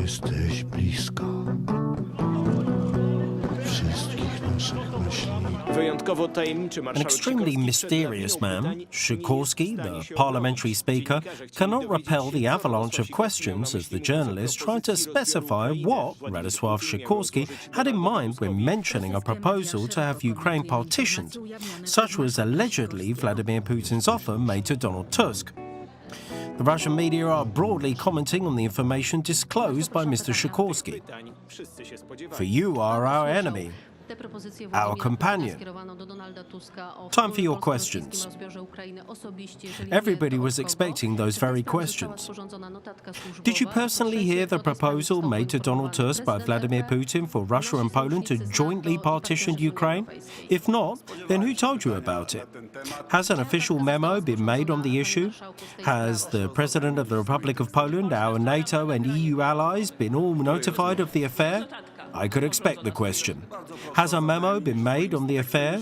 Jesteś blisko wszystkich naszych myśli. Wyjątkowo tajemniczy An marszałek extremely Sikorski mysterious przed man, pytań Sikorski, zdanie the się parliamentary obronić. speaker, Dziennikarze chcieli cannot dowiedzieć repel się, the co avalanche of Radosław questions Sikorski as the miał na myśli, journalist tried to mówiąc o propozycji specify rozbioru what Ukrainy. Radosław Władimir Sikorski Putin miał had in złożyć mind when Donaldowi mentioning a proposal to have Ukraine partitioned. Such was allegedly Vladimir Putin's offer made to Donald Tusk. The Russian media are broadly commenting on the information disclosed by Mr. Sikorski. pytań wszyscy się spodziewali. For you are our enemy, our companion. Time for your questions. Everybody was expecting those very questions. Did you personally hear the proposal made to Donald Tusk by Vladimir Putin for Russia and Poland to jointly partition Ukraine? If not, then who told you about it? Has an official memo been made on the issue? Has the President of the Republic of Poland, our NATO and EU allies, been all notified of the affair? I could expect the question. Has a memo been made on the affair?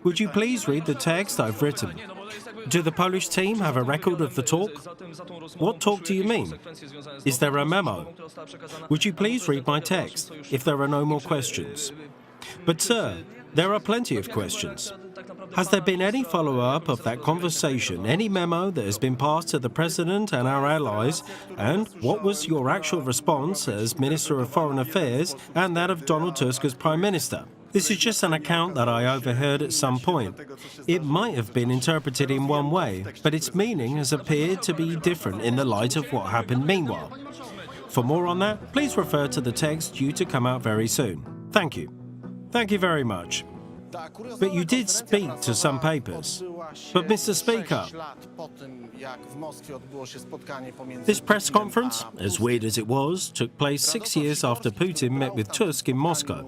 Would you please read the text I've written? Do the Polish team have a record of the talk? What talk do you mean? Is there a memo? Would you please read my text, if there are no more questions? But sir, there are plenty of questions. Has there been any follow-up of that conversation, any memo that has been passed to the President and our allies? And what was your actual response as Minister of Foreign Affairs and that of Donald Tusk as Prime Minister? This is just an account that I overheard at some point. It might have been interpreted in one way, but its meaning has appeared to be different in the light of what happened meanwhile. For more on that, please refer to the text due to come out very soon. Thank you. Thank you very much. But you did speak to some papers. But Mr. Speaker, this press conference, as weird as it was, took place 6 years after Putin met with Tusk in Moscow.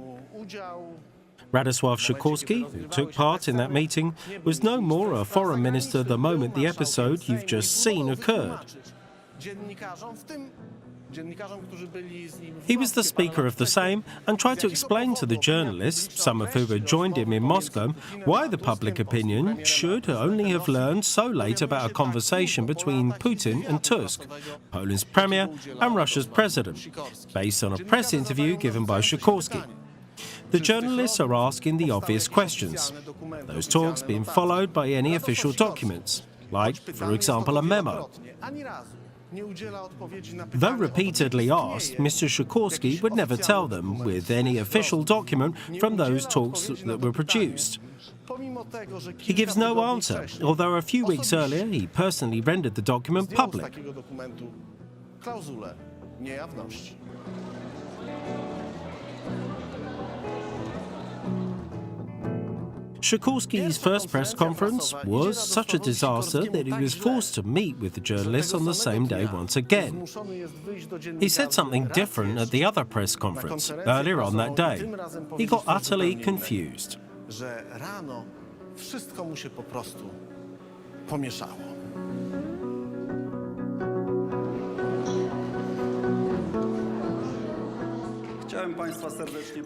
Radosław Sikorski, who took part in that meeting, was no more a foreign minister the moment the episode you've just seen occurred. He was the Speaker of the Sejm and tried to explain to the journalists, some of whom had joined him in Moscow, why the public opinion should only have learned so late about a conversation between Putin and Tusk, Poland's Premier and Russia's President, based on a press interview given by Sikorski. The journalists are asking the obvious questions, those talks being followed by any official documents, like, for example, a memo. Though repeatedly asked, Mr. Sikorski would never tell them with any official document from those talks that were produced. He gives no answer, although a few weeks earlier he personally rendered the document public. Sikorski's first press conference was such a disaster that he was forced to meet with the journalists on the same day once again. He said something different at the other press conference earlier on that day. He got utterly confused.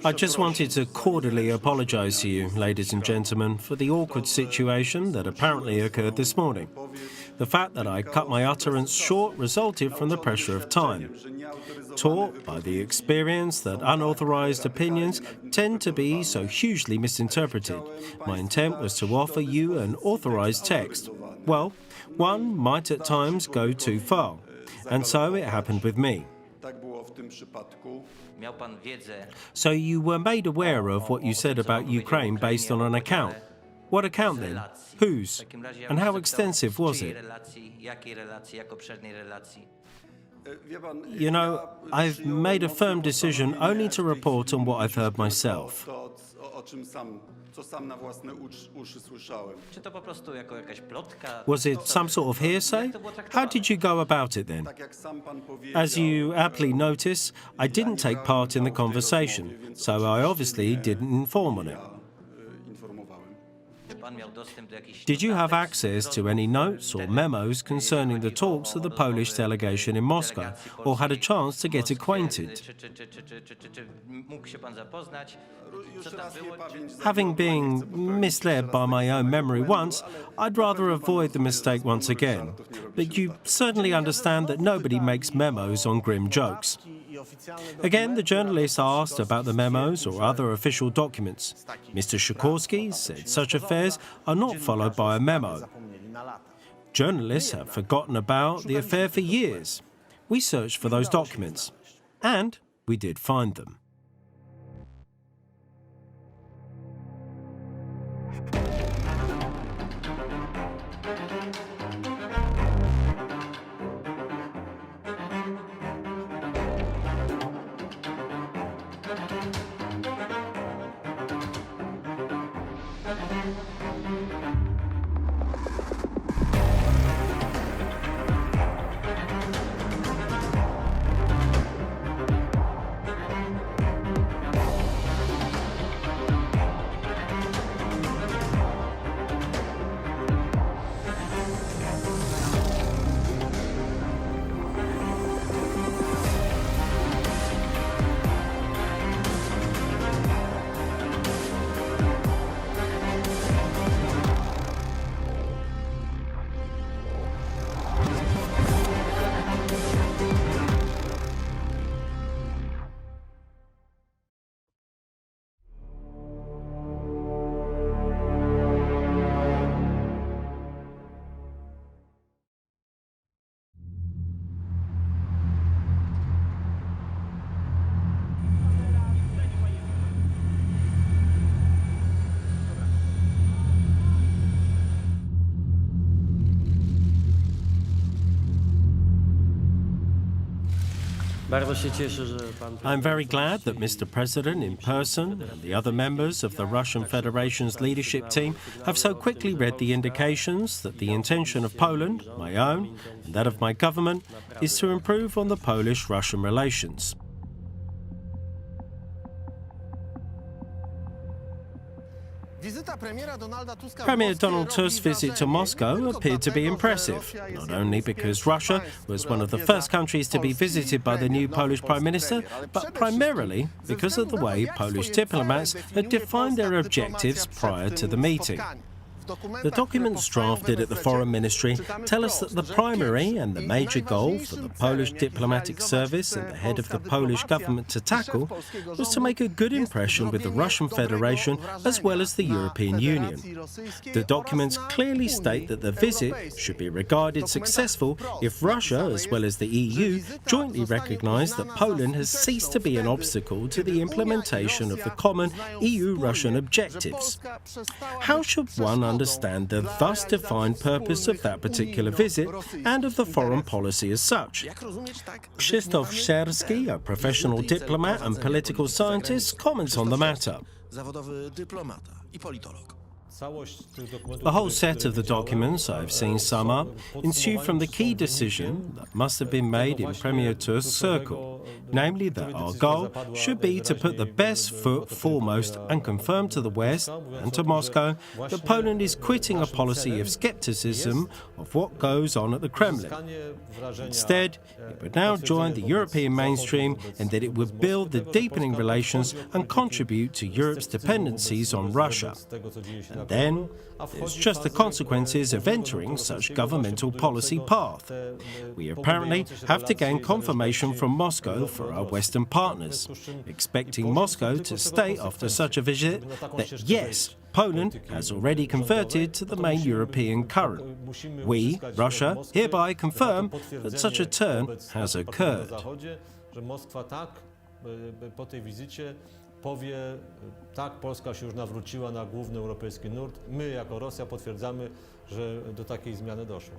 I just wanted to cordially apologise to you, ladies and gentlemen, for the awkward situation that apparently occurred this morning. The fact that I cut my utterance short resulted from the pressure of time. Taught by the experience that unauthorised opinions tend to be so hugely misinterpreted, my intent was to offer you an authorised text. Well, one might at times go too far, and so it happened with me. So you were made aware of what you said about Ukraine based on an account. What account then? Whose? And how extensive was it? You know, I've made a firm decision only to report on what I've heard myself. Was it some sort of hearsay? How did you go about it then? As you aptly notice, I didn't take part in the conversation, so I obviously didn't inform on it. Did you have access to any notes or memos concerning the talks of the Polish delegation in Moscow, or had a chance to get acquainted? Having been misled by my own memory once, I'd rather avoid the mistake once again. but you certainly understand that nobody makes memos on grim jokes. Again, the journalist asked about the memos or other official documents. Mr. Sikorski said such affairs are not followed by a memo. Journalists have forgotten about the affair for years. We searched for those documents, and we did find them. I'm very glad that Mr. President in person and the other members of the Russian Federation's leadership team have so quickly read the indications that the intention of Poland, my own, and that of my government, is to improve on the Polish-Russian relations. Premier Donald Tusk's visit to Moscow appeared to be impressive, not only because Russia was one of the first countries to be visited by the new Polish Prime Minister, but primarily because of the way Polish diplomats had defined their objectives prior to the meeting. The documents drafted at the Foreign Ministry tell us that the primary and the major goal for the Polish diplomatic service and the head of the Polish government to tackle was to make a good impression with the Russian Federation as well as the European Union. The documents clearly state that the visit should be regarded successful if Russia as well as the EU jointly recognise that Poland has ceased to be an obstacle to the implementation of the common EU-Russian objectives. How should one understand the thus defined purpose of that particular visit and of the foreign policy as such? Krzysztof Szczerski, a professional diplomat and political scientist, comments on the matter. The whole set of the documents, I've seen sum up, ensue from the key decision that must have been made in Premier Tusk's circle, namely that our goal should be to put the best foot foremost and confirm to the West and to Moscow that Poland is quitting a policy of scepticism of what goes on at the Kremlin. Instead, it would now join the European mainstream and that it would build the deepening relations and contribute to Europe's dependencies on Russia. And then, there's just the consequences of entering such governmental policy path. We apparently have to gain confirmation from Moscow for our Western partners, expecting Moscow to state after such a visit that yes, Poland has already converted to the main European current. We, Russia, hereby confirm that such a turn has occurred. Powie, tak, Polska się już nawróciła na główny europejski nurt. My, jako Rosja, potwierdzamy, że do takiej zmiany doszło.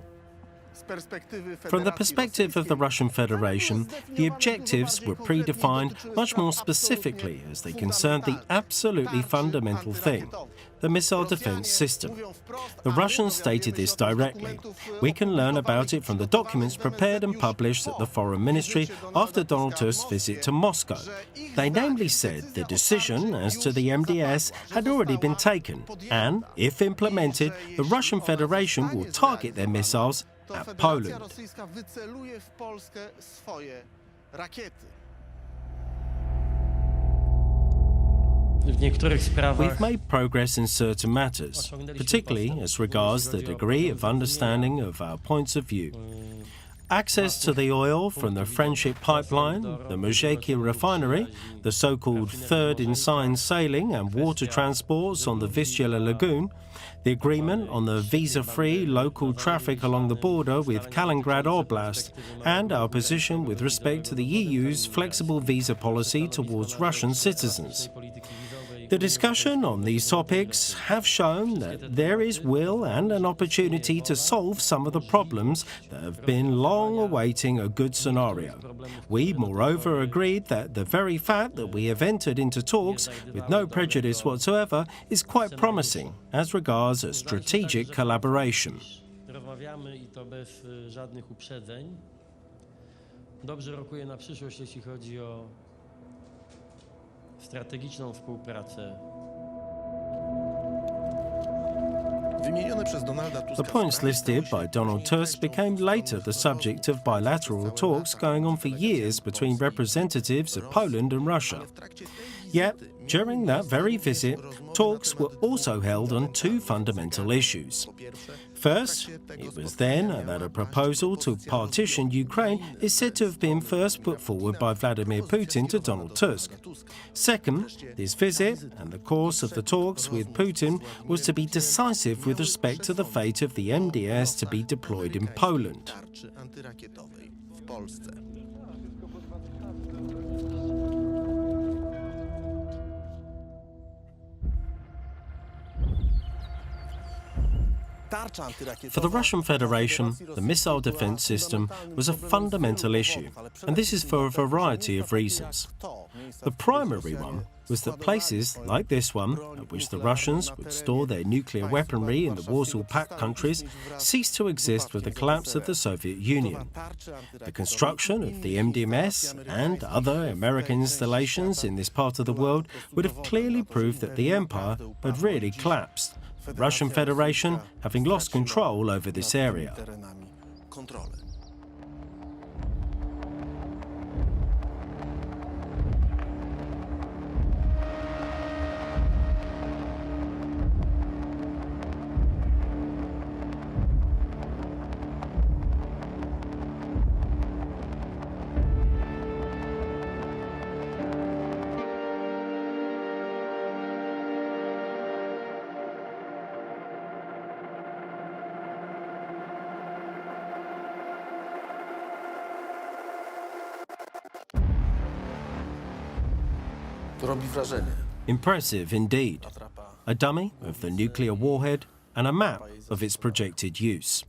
From the perspective of the Russian Federation, the objectives were predefined much more specifically as they concerned the absolutely fundamental thing, the missile defense system. The Russians stated this directly. We can learn about it from the documents prepared and published at the Foreign Ministry after Donald Tusk's visit to Moscow. They namely said the decision as to the MDS had already been taken, and, if implemented, the Russian Federation will target their missiles at Poland. w niektórych sprawach We've made progress in certain matters, particularly as regards the degree of understanding of our points of view. Access to the oil from the Friendship Pipeline, the Możejki refinery, the so-called third ensign sailing and water transports on the Vistula Lagoon, the agreement on the visa-free local traffic along the border with Kaliningrad Oblast, and our position with respect to the EU's flexible visa policy towards Russian citizens. The discussion on these topics have shown that there is will and an opportunity to solve some of the problems that have been long awaiting a good scenario. We, moreover, agreed that the very fact that we have entered into talks with no prejudice whatsoever is quite promising as regards a strategic collaboration. rozmawiamy i to bez żadnych uprzedzeń. Dobrze rokuje na przyszłość, jeśli chodzi o strategiczną współpracę. The points listed by Donald Tusk became later the subject of bilateral talks going on for years between representatives of Poland and Russia. Yet, during that very visit, talks were also held on two fundamental issues. First, it was then that a proposal to partition Ukraine is said to have been first put forward by Vladimir Putin to Donald Tusk. Second, this visit and the course of the talks with Putin was to be decisive with respect to the fate of the MDS to be deployed in Poland. For the Russian Federation, the missile defense system was a fundamental issue, and this is for a variety of reasons. The primary one was that places like this one, at which the Russians would store their nuclear weaponry in the Warsaw Pact countries, ceased to exist with the collapse of the Soviet Union. The construction of the MDMS and other American installations in this part of the world would have clearly proved that the empire had really collapsed, the Russian Federation having lost control over this area. Impressive indeed. A dummy of the nuclear warhead and a map of its projected use.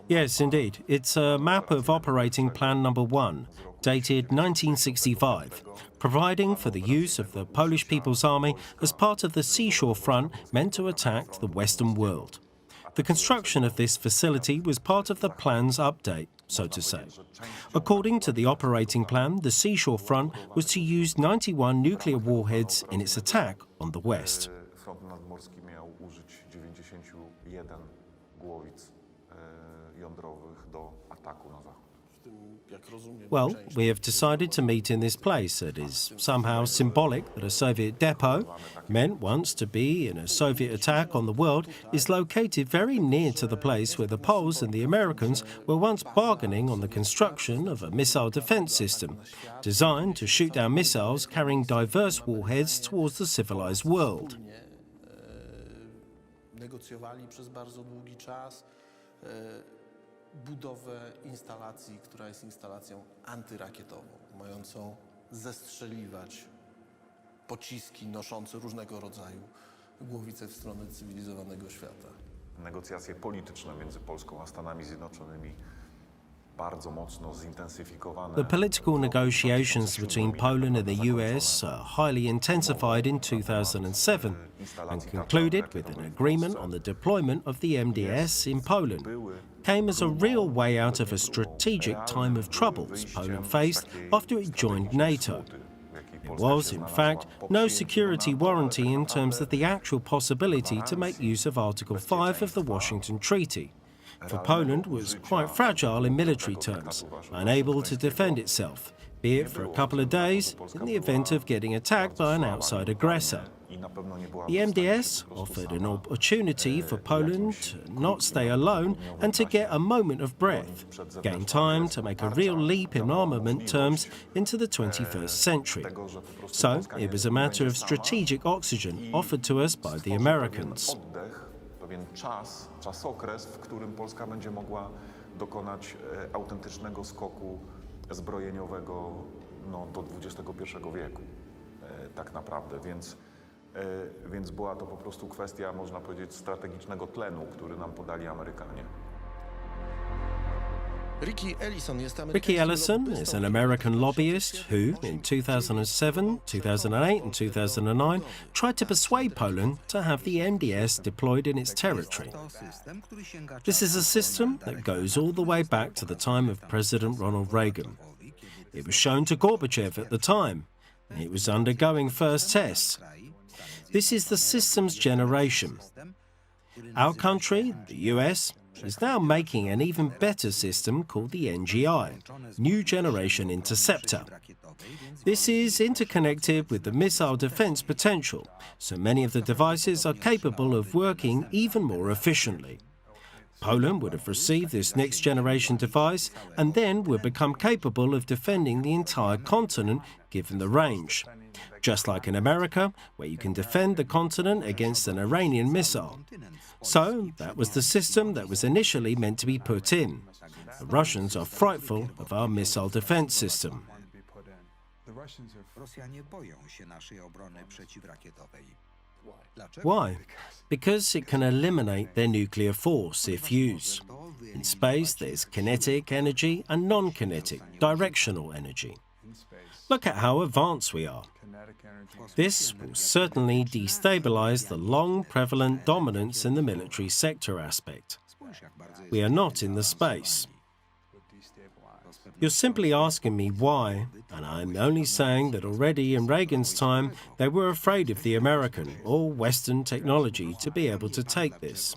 Yes, indeed. It's a map of Operating Plan Number 1, dated 1965, providing for the use of the Polish People's Army as part of the Seashore Front meant to attack the Western world. The construction of this facility was part of the plan's update, so to say. According to the operating plan, the Seashore Front was to use 91 nuclear warheads in its attack on the west. Front nadmorski miał użyć 91 głowic jądrowych do ataku na zachód. Well, we have decided to meet in this place. It is somehow symbolic that a Soviet depot, meant once to be in a Soviet attack on the world, is located very near to the place where the Poles and the Americans were once bargaining on the construction of a missile defense system, designed to shoot down missiles carrying diverse warheads towards the civilized world. Negocjowali przez bardzo długi czas budowę instalacji, która jest instalacją antyrakietową, mającą zestrzeliwać pociski noszące różnego rodzaju głowice w stronę cywilizowanego świata. Negocjacje polityczne między Polską a Stanami Zjednoczonymi bardzo mocno zintensyfikowane. The political negotiations between Poland and the US highly intensified in 2007 and concluded with an agreement on the deployment of the MDS in Poland. Came as a real way out of a strategic time of troubles Poland faced after it joined NATO. There was, in fact, no security warranty in terms of the actual possibility to make use of Article 5 of the Washington Treaty. For Poland was quite fragile in military terms, unable to defend itself, be it for a couple of days, in the event of getting attacked by an outside aggressor. The MDS offered an opportunity for Poland to not stay alone and to get a moment of breath, gain time to make a real leap in armament terms into the 21st century. So it was a matter of strategic oxygen offered to us by the Americans. Pewien czasokres, w którym Polska będzie mogła dokonać autentycznego skoku zbrojeniowego do XXI wieku, tak naprawdę, więc była to po prostu kwestia, można powiedzieć, strategicznego tlenu, który nam podali Amerykanie. Ricky Ellison is an American lobbyist who, in 2007, 2008 and 2009, tried to persuade Poland to have the MDS deployed in its territory. This is a system that goes all the way back to the time of President Ronald Reagan. It was shown to Gorbachev at the time, and it was undergoing first tests. This is the systems generation. Our country, the US, is now making an even better system called the NGI, New Generation Interceptor. This is interconnected with the missile defense potential, so many of the devices are capable of working even more efficiently. Poland would have received this next generation device and then would become capable of defending the entire continent given the range. Just like in America, where you can defend the continent against an Iranian missile. So that was the system that was initially meant to be put in. The Russians are frightful of our missile defense system. Why? Because it can eliminate their nuclear force if used. In space, there's kinetic energy and non-kinetic, directional energy. Look at how advanced we are. This will certainly destabilize the long prevalent dominance in the military sector aspect. We are not in the space. You're simply asking me why, and I'm only saying that already in Reagan's time they were afraid of the American or Western technology to be able to take this.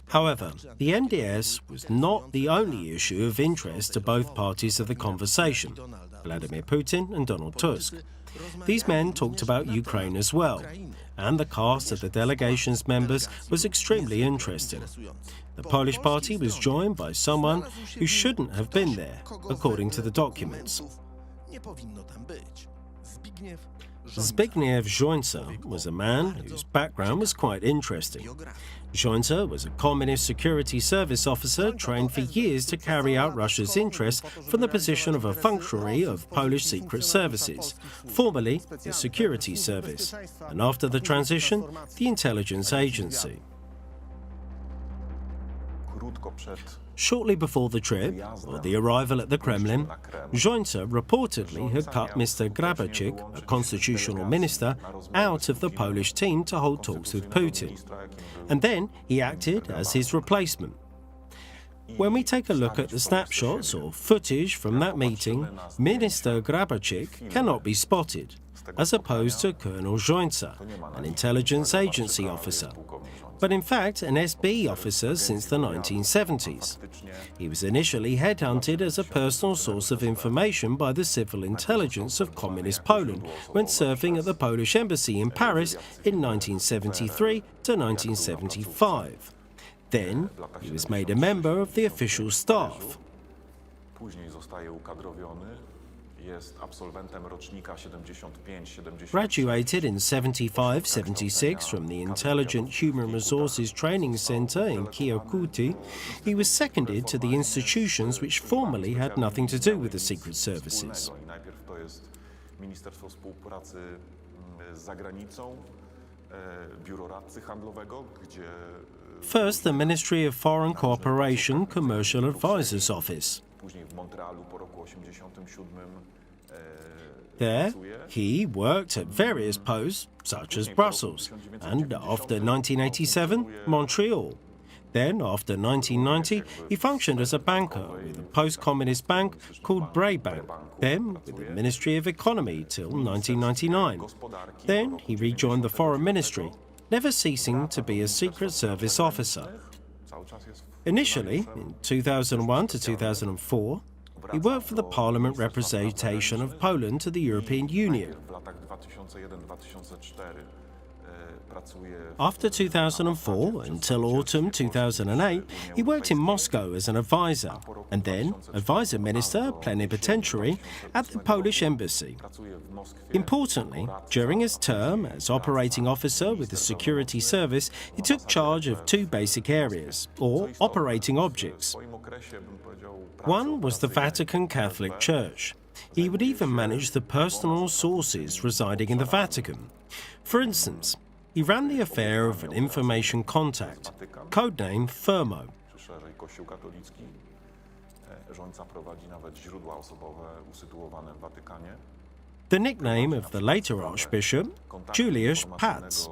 However, the MDS was not the only issue of interest to both parties of the conversation, Vladimir Putin and Donald Tusk. These men talked about Ukraine as well, and the cast of the delegation's members was extremely interesting. The Polish party was joined by someone who shouldn't have been there, according to the documents. Zbigniew Jońca was a man whose background was quite interesting. Jońca was a communist security service officer trained for years to carry out Russia's interests from the position of a functionary of Polish secret services, formerly the security service, and after the transition, the intelligence agency. Shortly before the trip, or the arrival at the Kremlin, Jońca reportedly had cut Mr. Grabarczyk, a constitutional minister, out of the Polish team to hold talks with Putin. And then he acted as his replacement. When we take a look at the snapshots or footage from that meeting, Minister Grabarczyk cannot be spotted, as opposed to Colonel Jońca, an intelligence agency officer, but in fact an SB officer since the 1970s. He was initially headhunted as a personal source of information by the civil intelligence of Communist Poland when serving at the Polish embassy in Paris in 1973 to 1975. Then he was made a member of the official staff. Graduated in 75-76 from the Intelligent Human Resources Training Center in Kiev-Kuti, he was seconded to the institutions which formerly had nothing to do with the secret services. First, the Ministry of Foreign Cooperation Commercial Advisors Office. There, he worked at various posts, such as Brussels, and after 1987, Montreal. Then, after 1990, he functioned as a banker with a post-communist bank called Bray Bank, then with the Ministry of Economy till 1999. Then he rejoined the Foreign Ministry, never ceasing to be a Secret Service officer. Initially, in 2001 to 2004, he worked for the Parliament representation of Poland to the European Union. After 2004 until autumn 2008, he worked in Moscow as an advisor and then advisor minister plenipotentiary at the Polish embassy. Importantly, during his term as operating officer with the security service, he took charge of two basic areas, or operating objects. One was the Vatican Catholic Church. He would even manage the personal sources residing in the Vatican. For instance, he ran the affair of an information contact, codename Fermo. Przy szerzej Kościół katolicki. Rządca prowadzi nawet źródła osobowe usytuowane w Watykanie. The nickname of the later Archbishop, Juliusz Pats.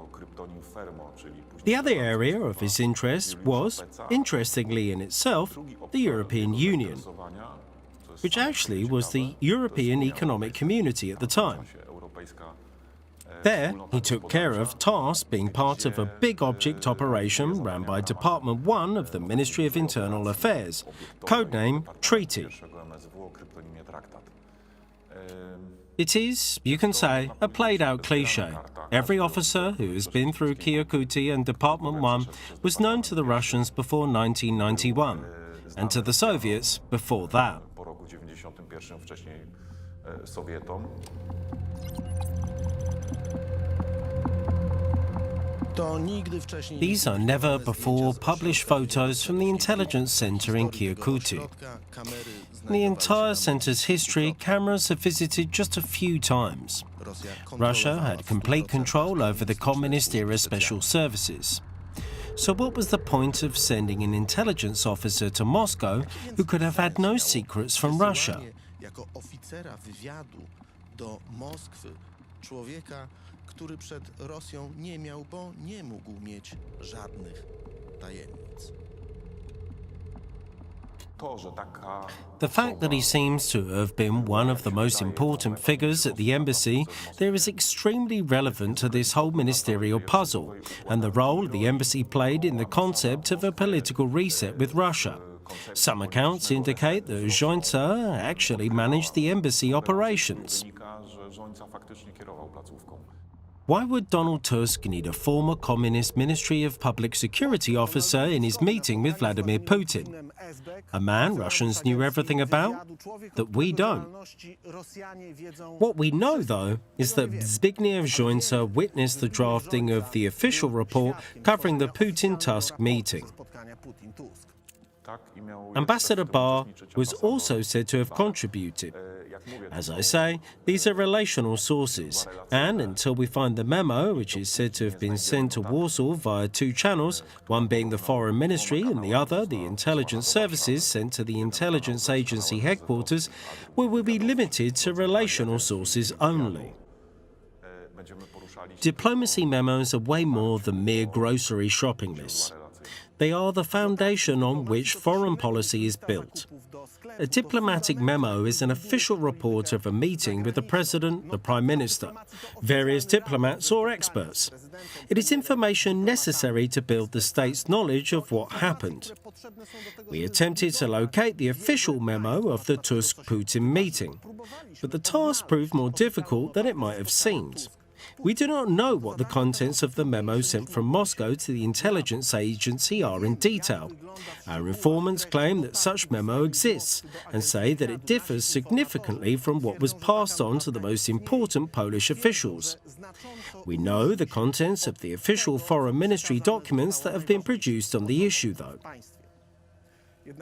The other area of his interest was, interestingly in itself, the European Union, which actually was the European Economic Community at the time. There, he took care of TARS being part of a big object operation ran by Department 1 of the Ministry of Internal Affairs, codename Treaty. It is, you can say, a played-out cliché. Every officer who has been through Kyokuti and Department 1 was known to the Russians before 1991, and to the Soviets before that. Po roku 91 wcześniej Sowietom. These are never before published photos from the intelligence center in Kyokuti. In the entire center's history, cameras have visited just a few times. Russia had complete control over the communist-era special services. So what was the point of sending an intelligence officer to Moscow who could have had no secrets from Russia? Który przed Rosją nie miał, bo nie mógł mieć żadnych tajemnic. The fact that he seems to have been one of the most important figures at the embassy there is extremely relevant to this whole ministerial puzzle and the role the embassy played in the concept of a political reset with Russia. Some accounts indicate that Zhońca actually managed the embassy operations. Why would Donald Tusk need a former communist Ministry of Public Security officer in his meeting with Vladimir Putin? A man Russians knew everything about that we don't. What we know, though, is that Zbigniew Zhońca witnessed the drafting of the official report covering the Putin-Tusk meeting. Ambassador Barr was also said to have contributed. As I say, these are relational sources, and until we find the memo, which is said to have been sent to Warsaw via two channels, one being the Foreign Ministry and the other the intelligence services sent to the intelligence agency headquarters, we will be limited to relational sources only. Diplomacy memos are way more than mere grocery shopping lists. They are the foundation on which foreign policy is built. A diplomatic memo is an official report of a meeting with the President, the Prime Minister, various diplomats or experts. It is information necessary to build the state's knowledge of what happened. We attempted to locate the official memo of the Tusk-Putin meeting, but the task proved more difficult than it might have seemed. We do not know what the contents of the memo sent from Moscow to the intelligence agency are in detail. Our informants claim that such memo exists and say that it differs significantly from what was passed on to the most important Polish officials. We know the contents of the official foreign ministry documents that have been produced on the issue, though.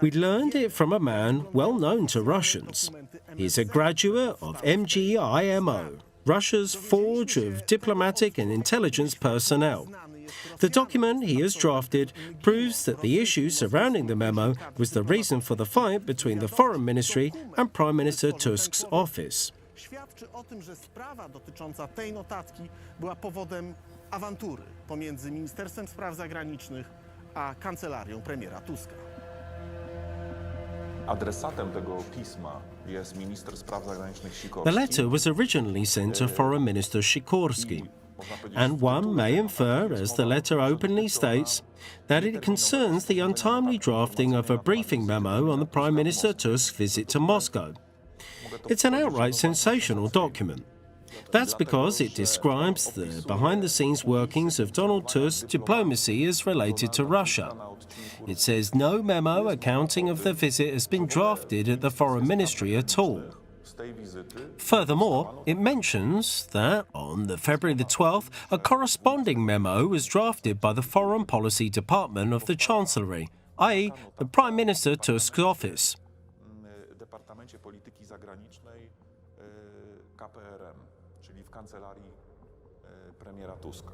We learned it from a man well known to Russians. He is a graduate of MGIMO, Russia's forge of diplomatic and intelligence personnel. The document he has drafted proves that the issue surrounding the memo was the reason for the fight between the Foreign Ministry and Prime Minister Tusk's office. Świadczy o tym, że sprawa dotycząca tej notatki była powodem awantury pomiędzy Ministerstwem Spraw Zagranicznych a kancelarią premiera Tuska. Adresatem tego pisma jest minister spraw zagranicznych The Sikorski. letter was originally sent to Foreign Minister Sikorski, and one may infer, as the letter openly states, that it concerns the untimely drafting of a briefing memo on the Prime Minister Tusk's visit to Moscow. It's an outright sensational document. That's because it describes the behind-the-scenes workings of Donald Tusk's diplomacy as related to Russia. It says no memo accounting of the visit has been drafted at the Foreign Ministry at all. Furthermore, it mentions that on February the 12th, a corresponding memo was drafted by the Foreign Policy Department of the Chancellery, i.e. the Prime Minister Tusk's office. Departamencie Polityki Zagranicznej KPRM, czyli w kancelarii premiera Tuska.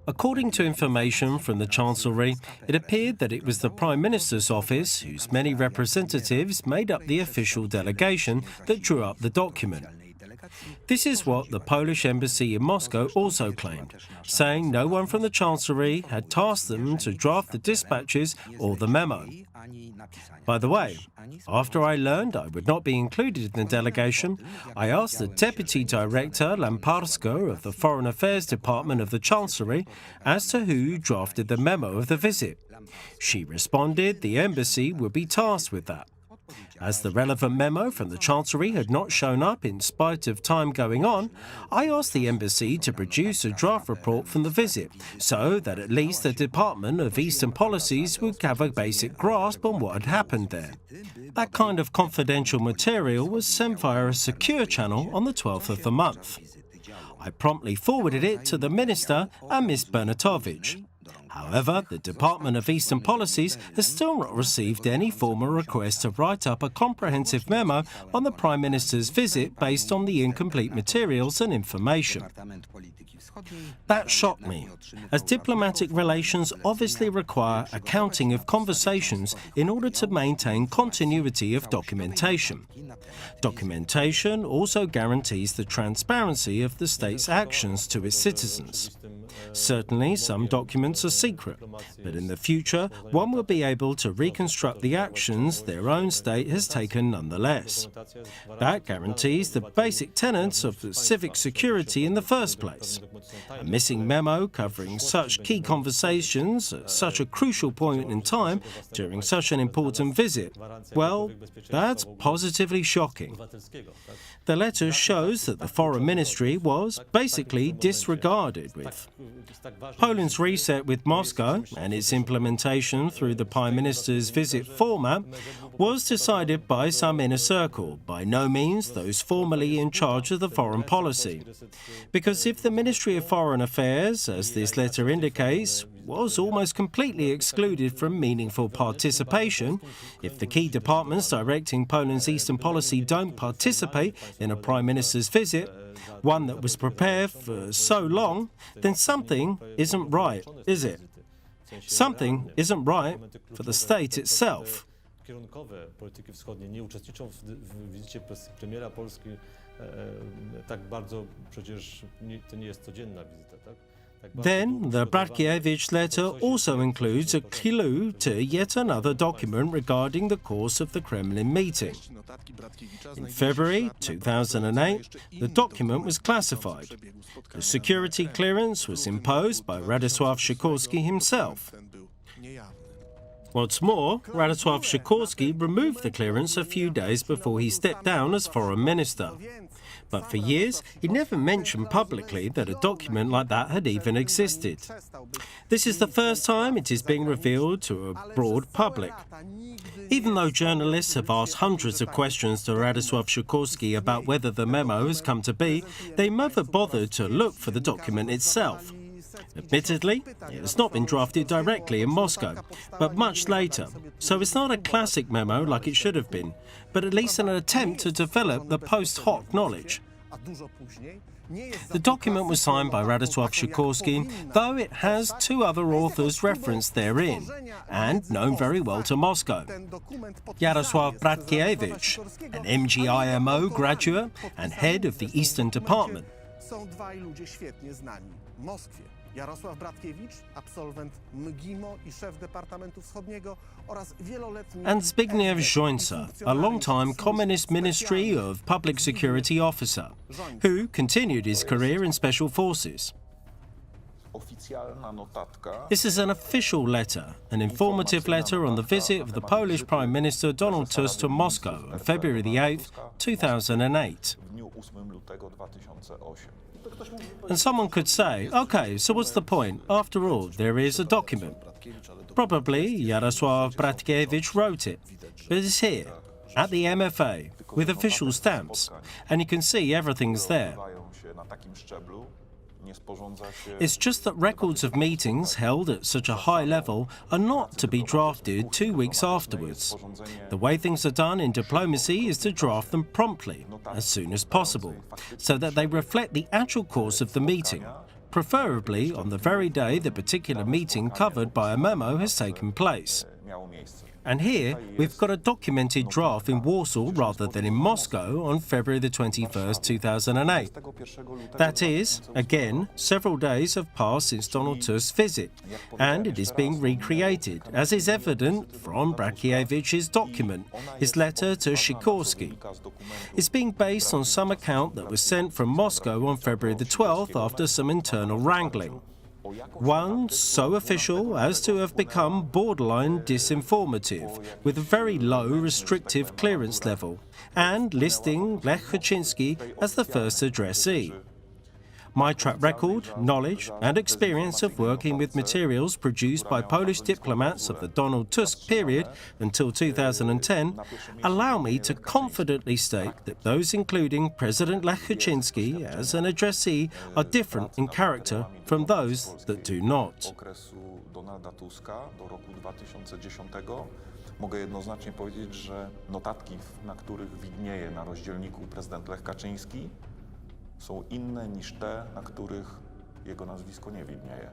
According to information from the Chancellery, it appeared that it was the Prime Minister's office, whose many representatives made up the official delegation, that drew up the document. This is what the Polish embassy in Moscow also claimed, saying no one from the Chancellery had tasked them to draft the dispatches or the memo. By the way, after I learned I would not be included in the delegation, I asked the Deputy Director Lamparska of the Foreign Affairs Department of the Chancellery as to who drafted the memo of the visit. She responded the embassy would be tasked with that. As the relevant memo from the Chancellery had not shown up in spite of time going on, I asked the embassy to produce a draft report from the visit, so that at least the Department of Eastern Policies would have a basic grasp on what had happened there. That kind of confidential material was sent via a secure channel on the 12th of the month. I promptly forwarded it to the Minister and Ms. Bernatovich. However, the Department of Eastern Policies has still not received any formal request to write up a comprehensive memo on the Prime Minister's visit based on the incomplete materials and information. That shocked me, as diplomatic relations obviously require accounting of conversations in order to maintain continuity of documentation. Documentation also guarantees the transparency of the state's actions to its citizens. Certainly, some documents are secret, but in the future, one will be able to reconstruct the actions their own state has taken nonetheless. That guarantees the basic tenets of civic security in the first place. A missing memo covering such key conversations at such a crucial point in time during such an important visit, well, that's positively shocking. The letter shows that the Foreign Ministry was basically disregarded with. Poland's reset with Moscow and its implementation through the Prime Minister's visit format was decided by some inner circle, by no means those formally in charge of the foreign policy. Because if the Ministry of Foreign Affairs, as this letter indicates, was almost completely excluded from meaningful participation, if the key departments directing Poland's eastern policy don't participate in a Prime Minister's visit, one that was prepared for so long, then something isn't right, is it? Something isn't right for the state itself. Kierunkowe polityki wschodniej nie uczestniczą w wizycie premiera Polski tak bardzo, przecież to nie jest codzienna wizyta, tak? Then, the Bratkiewicz letter also includes a clue to yet another document regarding the course of the Kremlin meeting. In February 2008, the document was classified. The security clearance was imposed by Radosław Sikorski himself. What's more, Radosław Sikorski removed the clearance a few days before he stepped down as foreign minister. But for years, he never mentioned publicly that a document like that had even existed. This is the first time it is being revealed to a broad public. Even though journalists have asked hundreds of questions to Radosław Sikorski about whether the memo has come to be, they never bothered to look for the document itself. Admittedly, it has not been drafted directly in Moscow, but much later, so it's not a classic memo like it should have been, but at least an attempt to develop the post hoc knowledge. The document was signed by Radosław Sikorski, though it has two other authors referenced therein, and known very well to Moscow. Jarosław Bratkiewicz, an MGIMO graduate and head of the Eastern Department. Jarosław Bratkiewicz, absolwent MGIMO i szef Departamentu Wschodniego oraz wieloletni... And Zbigniew Jońca, a long-time Communist Ministry of Public Security officer, who continued his career in Special Forces. Oficjalna notatka This is an official letter, an informative letter on the visit of the Polish Prime Minister Donald Tusk to Moscow on February the 8th, 2008. w dniu 8 lutego 2008. And someone could say, okay, so what's the point? After all, there is a document. Probably Jarosław Bratkiewicz wrote it, but it's here, at the MFA, with official stamps, and you can see everything's there. Odbywają się na takim szczeblu, nie sporządza się It's just that records of meetings held at such a high level are not to be drafted 2 weeks afterwards. The way things are done in diplomacy is to draft them promptly, as soon as possible, so that they reflect the actual course of the meeting, preferably on the very day the particular meeting covered by a memo has taken place. miało miejsce. And here, we've got a documented draft in Warsaw rather than in Moscow on February the 21st, 2008. 21 lutego That is, again, several days have passed since Donald Tusk's visit, and it is being recreated, as is evident from Bratkiewicz document, his letter to Sikorski. It's being based on some account that was sent from Moscow on February the 12th after some internal wrangling. One so official as to have become borderline disinformative, with a very low restrictive clearance level, and listing Lech Kaczynski as the first addressee. My track record, knowledge and experience of working with materials produced by Polish diplomats of the Donald Tusk period until 2010 allow me to confidently state that those including President Lech Kaczynski as an addressee are different in character from those that do not. okresu Donalda Tuska do roku 2010 mogę jednoznacznie powiedzieć, że notatki, na których widnieje na rozdzielniku prezydent Lech Kaczyński, są inne niż te, na których jego nazwisko nie widnieje.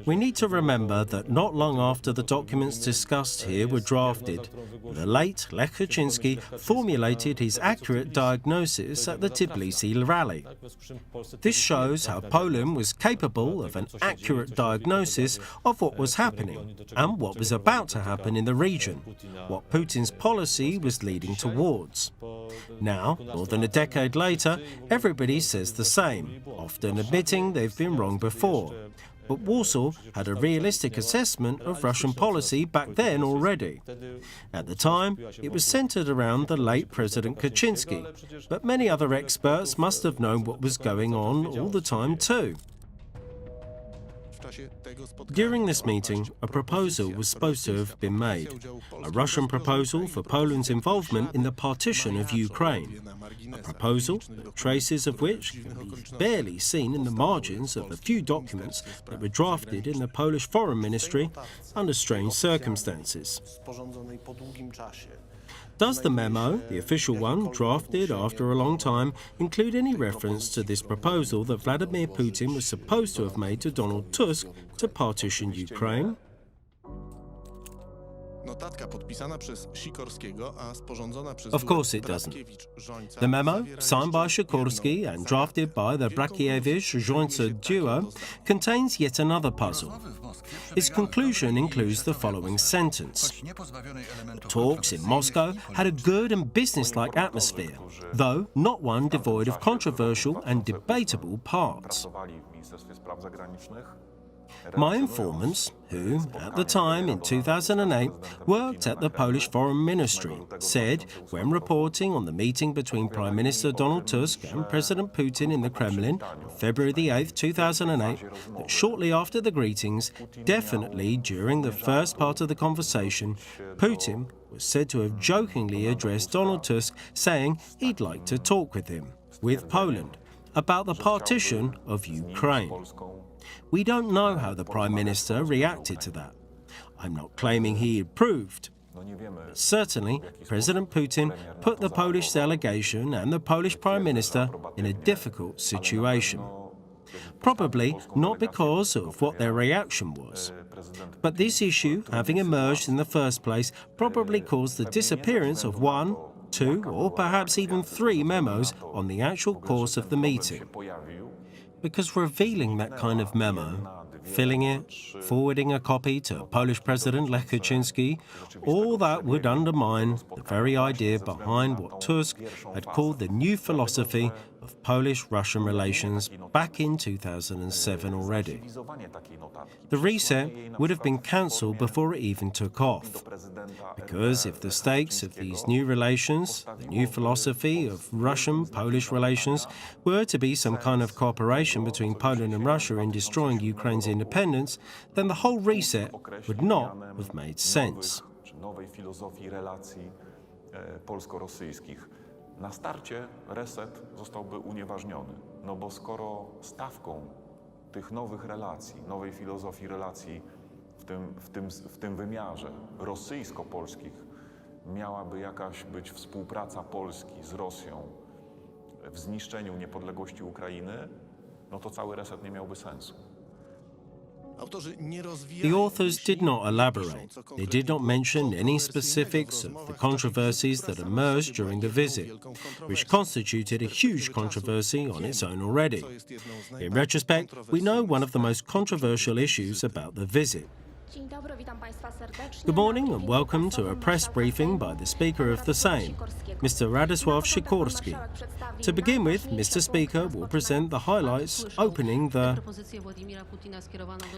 We need to remember that not long after the documents discussed here were drafted, the late Lech Kaczynski formulated his accurate diagnosis at the Tbilisi rally. This shows how Poland was capable of an accurate diagnosis of what was happening and what was about to happen in the region, what Putin's policy was leading towards. Now, more than a decade later, everybody says the same, often admitting they've been wrong before. But Warsaw had a realistic assessment of Russian policy back then already. At the time, it was centred around the late President Kaczynski, but many other experts must have known what was going on all the time too. During this meeting, a proposal was supposed to have been made, a Russian proposal for Poland's involvement in the partition of Ukraine, a proposal, traces of which can be barely seen in the margins of the few documents that were drafted in the Polish Foreign Ministry under strange circumstances. sporządzonej po długim czasie. Does the memo, the official one, drafted after a long time, include any reference to this proposal that Vladimir Putin was supposed to have made to Donald Tusk to partition Ukraine? Notatka podpisana przez Sikorskiego, a sporządzona przez Of course it doesn't. Bratkiewicz-Jońca The memo, zawiera signed by liczne Sikorski and drafted by the Bratkiewicz-Jońca duo, contains yet another puzzle. Its conclusion includes the following sentence. Talks in Moscow had a good and business-like atmosphere, though not one devoid of controversial and debatable parts. Pracowali w Ministerstwie Spraw Zagranicznych. My informants, who, at the time in 2008, worked at the Polish Foreign Ministry, said, when reporting on the meeting between Prime Minister Donald Tusk and President Putin in the Kremlin on February the 8th, 2008, that shortly after the greetings, definitely during the first part of the conversation, Putin was said to have jokingly addressed Donald Tusk, saying he'd like to talk with him, with Poland, about the partition of Ukraine. We don't know how the Prime Minister reacted to that. I'm not claiming he approved. But certainly, President Putin put the Polish delegation and the Polish Prime Minister in a difficult situation. Probably not because of what their reaction was. But this issue, having emerged in the first place, probably caused the disappearance of 1, 2, or perhaps even 3 memos on the actual course of the meeting. because revealing that kind of memo, filling it, forwarding a copy to Polish President Lech Kaczynski, all that would undermine the very idea behind what Tusk had called the new philosophy of Polish-Russian relations back in 2007 already. The reset would have been cancelled before it even took off, because if the stakes of these new relations, the new philosophy of Russian-Polish relations, were to be some kind of cooperation between Poland and Russia in destroying Ukraine's independence, then the whole reset would not have made sense. Nowej filozofii relacji polsko-rosyjskich. Na starcie reset zostałby unieważniony, no bo skoro stawką tych nowych relacji, nowej filozofii relacji w tym wymiarze rosyjsko-polskich miałaby jakaś być współpraca Polski z Rosją w zniszczeniu niepodległości Ukrainy, no to cały reset nie miałby sensu. The authors did not elaborate. They did not mention any specifics of the controversies that emerged during the visit, which constituted a huge controversy on its own already. In retrospect, we know one of the most controversial issues about the visit. Good morning and welcome to a press briefing by the Speaker of the Sejm, Mr. Radosław Sikorski. To begin with, Mr. Speaker will present the highlights opening the...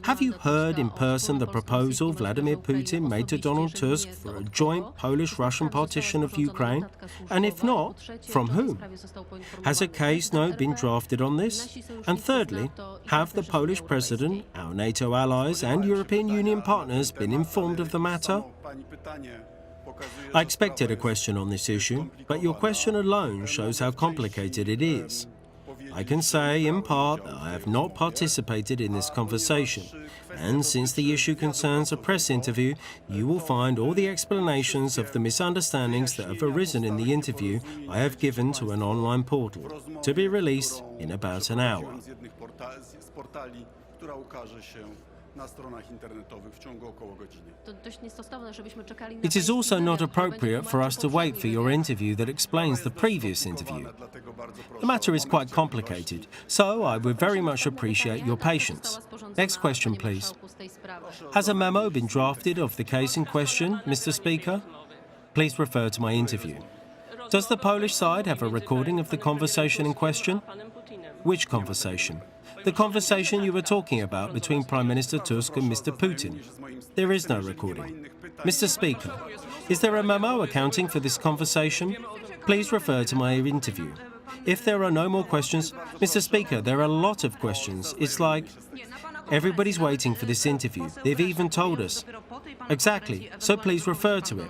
Have you heard in person the proposal Vladimir Putin made to Donald Tusk for a joint Polish-Russian partition of Ukraine? And if not, from whom? Has a case note been drafted on this? And thirdly, have the Polish President, our NATO allies and European Union partners been informed of the matter? I expected a question on this issue, but your question alone shows how complicated it is. I can say, in part, that I have not participated in this conversation, and since the issue concerns a press interview, you will find all the explanations of the misunderstandings that have arisen in the interview I have given to an online portal, to be released in about an hour. It is also not appropriate for us to wait for your interview that explains the previous interview. The matter is quite complicated, so I would very much appreciate your patience. Next question, please. Has a memo been drafted of the case in question, Mr. Speaker? Please refer to my interview. Does the Polish side have a recording of the conversation in question? Which conversation? The conversation you were talking about between Prime Minister Tusk and Mr. Putin. There is no recording. Mr. Speaker, is there a memo accounting for this conversation? Please refer to my interview. If there are no more questions, Mr. Speaker, there are a lot of questions. It's like everybody's waiting for this interview. They've even told us. Exactly, so please refer to it.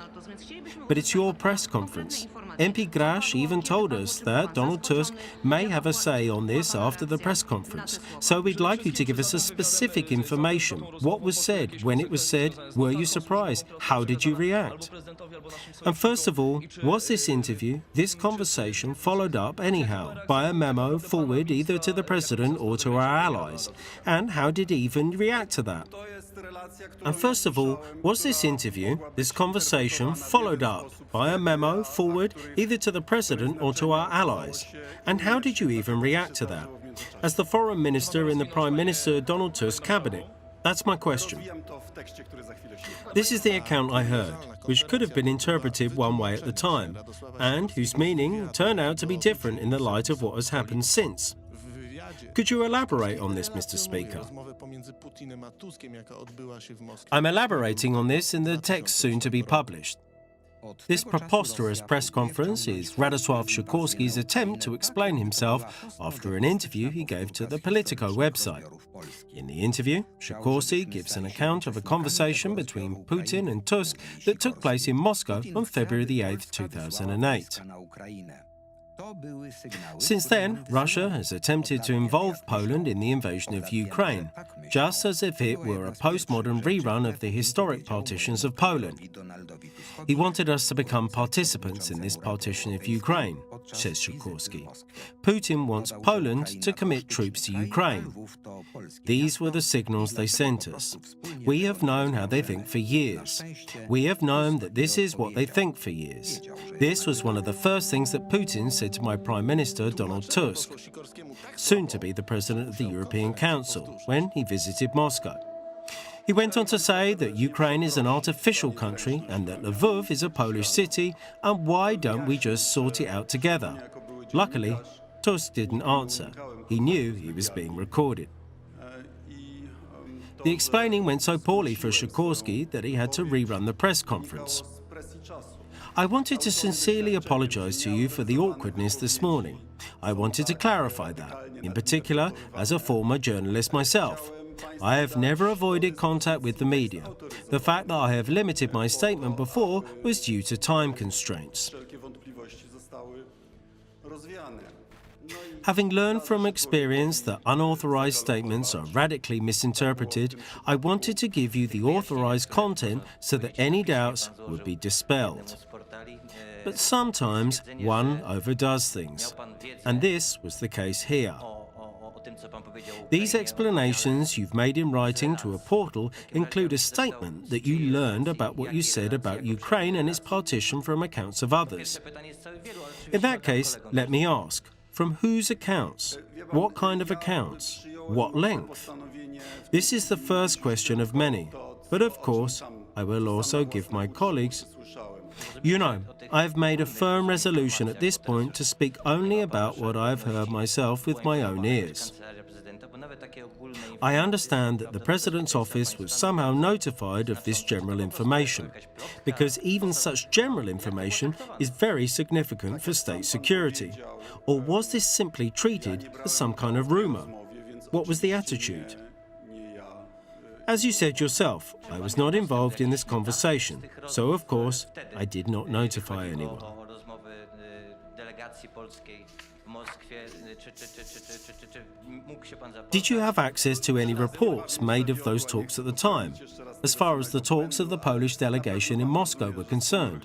But it's your press conference. MP Grasz even told us that Donald Tusk may have a say on this after the press conference. So we'd like you to give us a specific information. What was said? When it was said? Were you surprised? How did you react? And first of all, was this interview, this conversation, followed up anyhow by a memo forward either to the President or to our allies? And how did he even react to that? And first of all, was this interview, this conversation, followed up by a memo forward either to the President or to our allies? And how did you even react to that? As the Foreign Minister in the Prime Minister Donald Tusk cabinet? That's my question. This is the account I heard, which could have been interpreted one way at the time, and whose meaning turned out to be different in the light of what has happened since. Could you elaborate on this, Mr. Speaker? I'm elaborating on this in the text soon to be published. This preposterous press conference is Radosław Sikorski's attempt to explain himself after an interview he gave to the Politico website. In the interview, Sikorski gives an account of a conversation between Putin and Tusk that took place in Moscow on February the 8th, 2008. Since then, Russia has attempted to involve Poland in the invasion of Ukraine, just as if it were a postmodern rerun of the historic partitions of Poland. He wanted us to become participants in this partition of Ukraine. says Sikorski. Putin wants Poland to commit troops to Ukraine. These were the signals they sent us. We have known how they think for years. We have known that this is what they think for years. This was one of the first things that Putin said to my Prime Minister, Donald Tusk, soon to be the President of the European Council, when he visited Moscow. He went on to say that Ukraine is an artificial country and that Lvov is a Polish city, and why don't we just sort it out together? Luckily, Tusk didn't answer. He knew he was being recorded. The explaining went so poorly for Sikorski that he had to rerun the press conference. I wanted to sincerely apologise to you for the awkwardness this morning. I wanted to clarify that, in particular as a former journalist myself. I have never avoided contact with the media. The fact that I have limited my statement before was due to time constraints. Having learned from experience that unauthorised statements are radically misinterpreted, I wanted to give you the authorised content so that any doubts would be dispelled. But sometimes one overdoes things, and this was the case here. These explanations you've made in writing to a portal include a statement that you learned about what you said about Ukraine and its partition from accounts of others. In that case, let me ask, from whose accounts? What kind of accounts? What length? This is the first question of many, but of course, I will also give my colleagues. You know, I have made a firm resolution at this point to speak only about what I have heard myself with my own ears. I understand that the President's office was somehow notified of this general information, because even such general information is very significant for state security. Or was this simply treated as some kind of rumour? What was the attitude? As you said yourself, I was not involved in this conversation, so of course I did not notify anyone. Did you have access to any reports made of those talks at the time, as far as the talks of the Polish delegation in Moscow were concerned?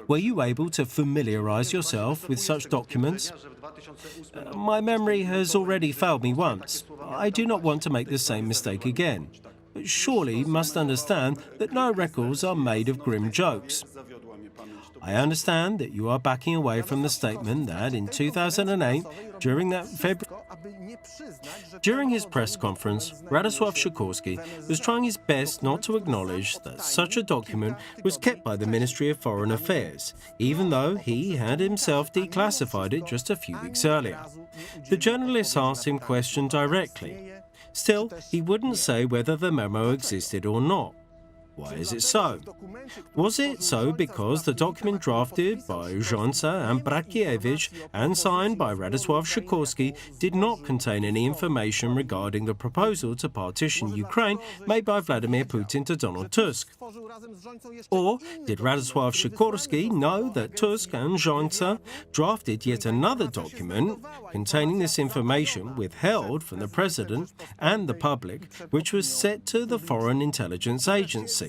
Were you able to familiarise yourself with such documents? My memory has already failed me once. I do not want to make the same mistake again. But surely you must understand that no records are made of grim jokes. I understand that you are backing away from the statement that in 2008, during his press conference, Radosław Sikorski was trying his best not to acknowledge that such a document was kept by the Ministry of Foreign Affairs, even though he had himself declassified it just a few weeks earlier. The journalist asked him question directly. Still, he wouldn't say whether the memo existed or not. Why is it so? Was it so because the document drafted by Jońca and Brakiewicz and signed by Radosław Sikorski did not contain any information regarding the proposal to partition Ukraine made by Vladimir Putin to Donald Tusk? Or did Radosław Sikorski know that Tusk and Jońca drafted yet another document containing this information withheld from the President and the public, which was sent to the Foreign Intelligence Agency?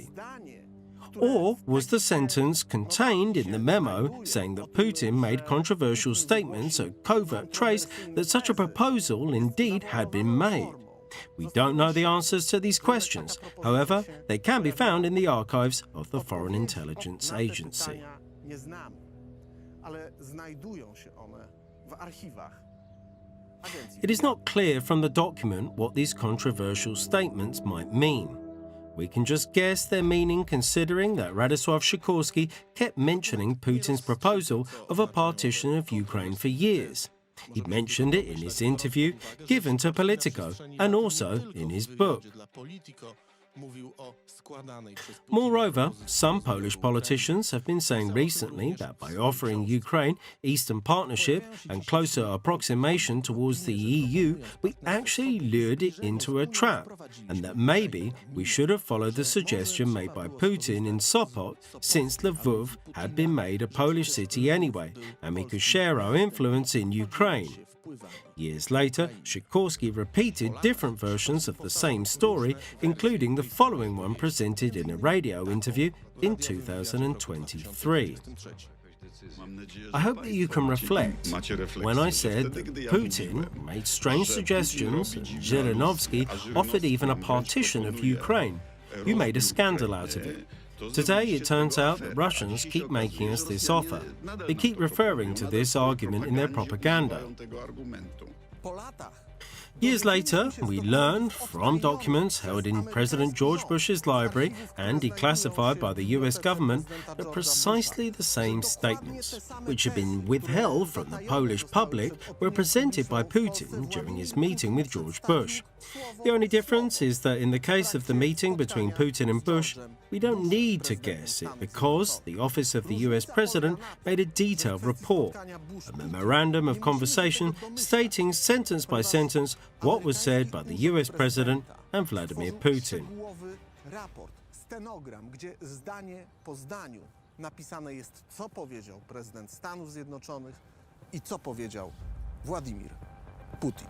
Or was the sentence contained in the memo saying that Putin made controversial statements a covert trace that such a proposal indeed had been made? We don't know the answers to these questions. However, they can be found in the archives of the Foreign Intelligence Agency. It is not clear from the document what these controversial statements might mean. We can just guess their meaning considering that Radosław Sikorski kept mentioning Putin's proposal of a partition of Ukraine for years. He mentioned it in his interview given to Politico and also in his book. Moreover, some Polish politicians have been saying recently that by offering Ukraine Eastern Partnership and closer approximation towards the EU, we actually lured it into a trap, and that maybe we should have followed the suggestion made by Putin in Sopot, since Lvov had been made a Polish city anyway, and we could share our influence in Ukraine. Years later, Sikorski repeated different versions of the same story, including the following one presented in a radio interview in 2023. I hope that you can reflect when I said that Putin made strange suggestions and Zhirinovsky offered even a partition of Ukraine. You made a scandal out of it. Today, it turns out that Russians keep making us this offer. They keep referring to this argument in their propaganda. Years later, we learned from documents held in President George Bush's library and declassified by the US government that precisely the same statements, which had been withheld from the Polish public, were presented by Putin during his meeting with George Bush. The only difference is that in the case of the meeting between Putin and Bush, we don't need to guess it because the Office of the US President made a detailed report, a memorandum of conversation stating sentence by sentence what was said by the US President and Vladimir Putin. Raport, stenogram, gdzie zdanie po zdaniu napisane jest, co powiedział prezydent Stanów Zjednoczonych i co powiedział Władimir Putin.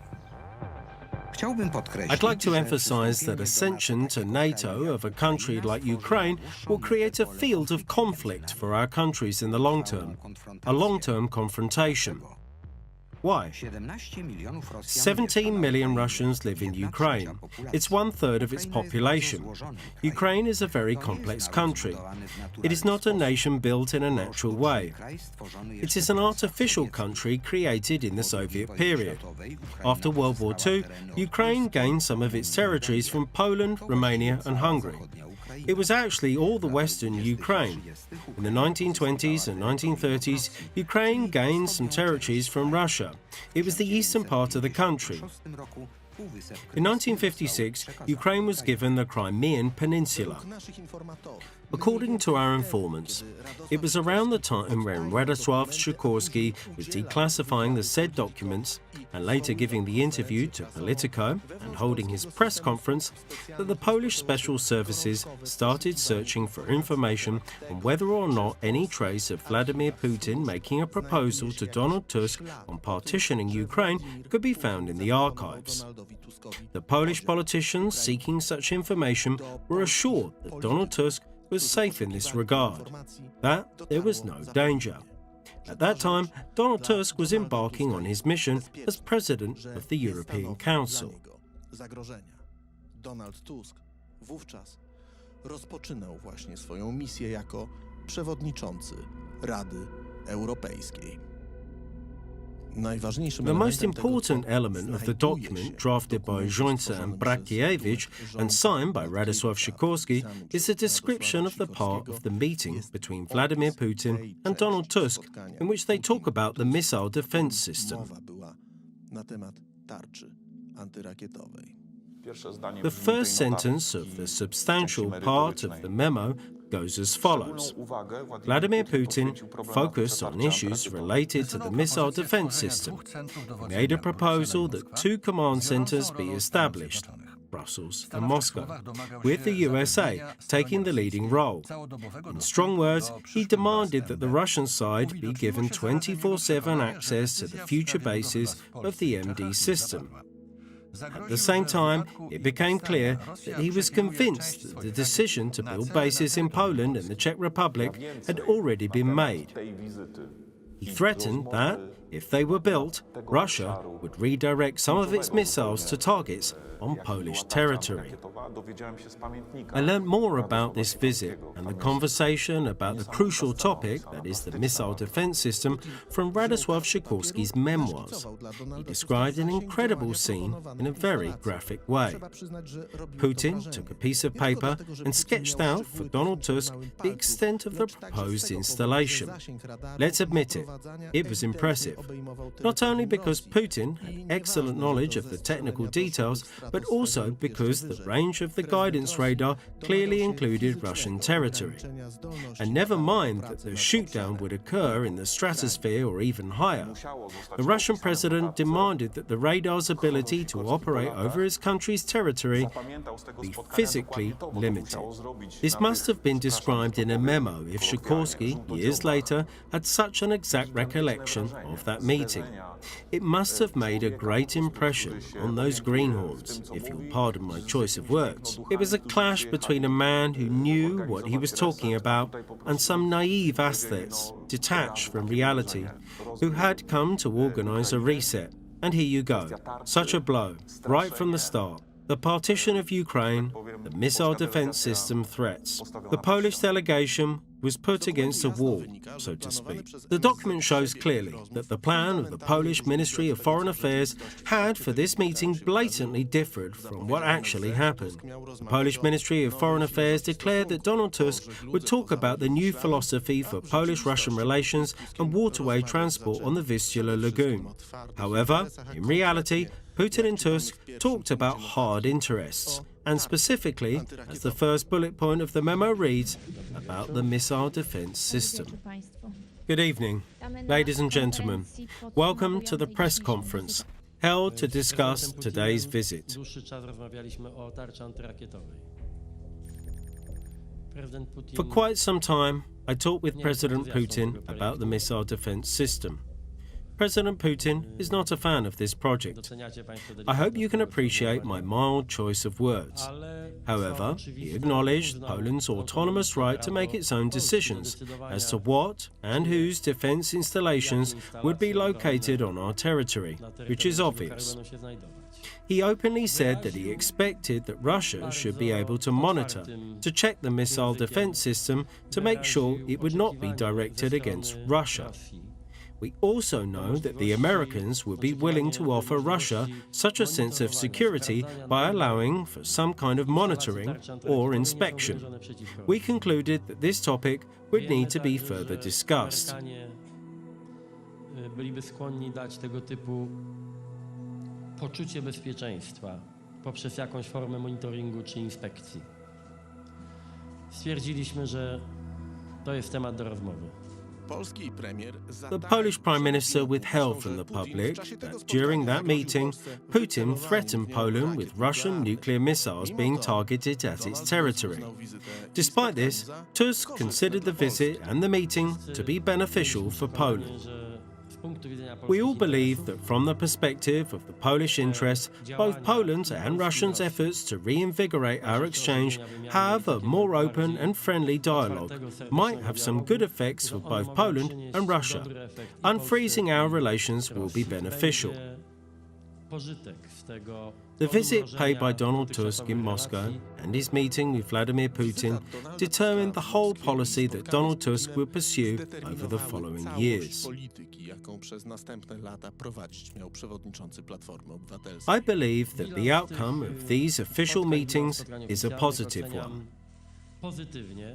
I'd like to emphasize that accession to NATO of a country like Ukraine will create a field of conflict for our countries in the long term, a long-term confrontation. Why? 17 million Russians live in Ukraine. It's 1/3 of its population. Ukraine is a very complex country. It is not a nation built in a natural way. It is an artificial country created in the Soviet period. After World War II, Ukraine gained some of its territories from Poland, Romania and Hungary. It was actually all the western Ukraine. In the 1920s and 1930s, Ukraine gained some territories from Russia. It was the eastern part of the country. In 1956, Ukraine was given the Crimean Peninsula. According to our informants, it was around the time when Radosław Sikorski was declassifying the said documents and later giving the interview to Politico and holding his press conference that the Polish special services started searching for information on whether or not any trace of Vladimir Putin making a proposal to Donald Tusk on partitioning Ukraine could be found in the archives. The Polish politicians seeking such information were assured that Donald Tusk was safe in this regard, that there was no danger. At that time, Donald Tusk was embarking on his mission as President of the European Council. Donald Tusk wówczas rozpoczynał właśnie swoją misję jako przewodniczący Rady Europejskiej. The most important element of the document drafted by Jońca and Brakiewicz and signed by Radosław Sikorski is a description of the part of the meeting between Vladimir Putin and Donald Tusk in which they talk about the missile defense system. The first sentence of the substantial part of the memo goes as follows. Vladimir Putin focused on issues related to the missile defense system. He made a proposal that 2 command centers be established, Brussels and Moscow, with the USA taking the leading role. In strong words, he demanded that the Russian side be given 24/7 access to the future bases of the MD system. At the same time, it became clear that he was convinced that the decision to build bases in Poland and the Czech Republic had already been made. He threatened that, if they were built, Russia would redirect some of its missiles to targets on Polish territory. I learned more about this visit and the conversation about the crucial topic, that is the missile defense system, from Radosław Sikorski's memoirs. He described an incredible scene in a very graphic way. Putin took a piece of paper and sketched out for Donald Tusk the extent of the proposed installation. Let's admit it was impressive. Not only because Putin had excellent knowledge of the technical details, but also because the range of the guidance radar clearly included Russian territory. And never mind that the shootdown would occur in the stratosphere or even higher. The Russian president demanded that the radar's ability to operate over his country's territory be physically limited. This must have been described in a memo if Sikorski, years later, had such an exact recollection of that that meeting. It must have made a great impression on those greenhorns, if you'll pardon my choice of words. It was a clash between a man who knew what he was talking about and some naive athletes, detached from reality, who had come to organise a reset. And here you go, such a blow, right from the start. The partition of Ukraine, the missile defence system threats. The Polish delegation was put against a wall, so to speak. The document shows clearly that the plan of the Polish Ministry of Foreign Affairs had for this meeting blatantly differed from what actually happened. The Polish Ministry of Foreign Affairs declared that Donald Tusk would talk about the new philosophy for Polish-Russian relations and waterway transport on the Vistula Lagoon. However, in reality, Putin and Tusk talked about hard interests, and specifically, as the first bullet point of the memo reads, about the missile defence system. Good evening, ladies and gentlemen. Welcome to the press conference held to discuss today's visit. Dłuższy czas rozmawialiśmy o tarczy antyrakietowej. Prezydent Putin For quite some time, I talked with President Putin about the missile defence system. President Putin is not a fan of this project. doceniacie państwo I hope you can appreciate my mild choice of words. However, he acknowledged Poland's autonomous right to make its own decisions as to what and whose defence installations would be located on our territory, which is obvious. He openly said that he expected that Russia should be able to monitor, to check the missile defence system to make sure it would not be directed against Russia. We also know that the Americans would be willing to offer Russia such a sense of security by allowing for some kind of monitoring or inspection. We concluded that this topic would need to be further discussed. Byliby skłonni dać tego typu poczucie bezpieczeństwa poprzez jakąś formę monitoringu czy inspekcji. Stwierdziliśmy, że to jest temat do rozmowy. The Polish Prime Minister withheld from the public that during that meeting, Putin threatened Poland with Russian nuclear missiles being targeted at its territory. Despite this, Tusk considered the visit and the meeting to be beneficial for Poland. We all believe that from the perspective of the Polish interest, both Poland's and Russia's efforts to reinvigorate our exchange have a more open and friendly dialogue might have some good effects for both Poland and Russia. Unfreezing our relations will be beneficial. The visit paid by Donald Tusk in Moscow and his meeting with Vladimir Putin determined the whole policy that Donald Tusk will pursue over the following years. I believe that the outcome of these official meetings is a positive one.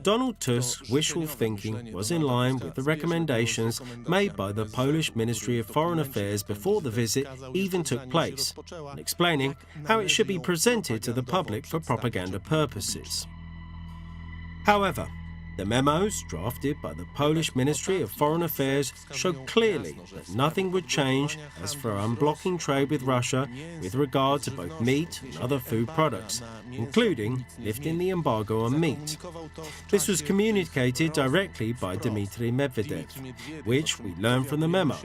Donald Tusk's wishful thinking was in line with the recommendations made by the Polish Ministry of Foreign Affairs before the visit even took place, explaining how it should be presented to the public for propaganda purposes. However, the memos drafted by the Polish Ministry of Foreign Affairs show clearly that nothing would change as for unblocking trade with Russia with regard to both meat and other food products, including lifting the embargo on meat. This was communicated directly by Dmitry Medvedev, which we learn from the memo.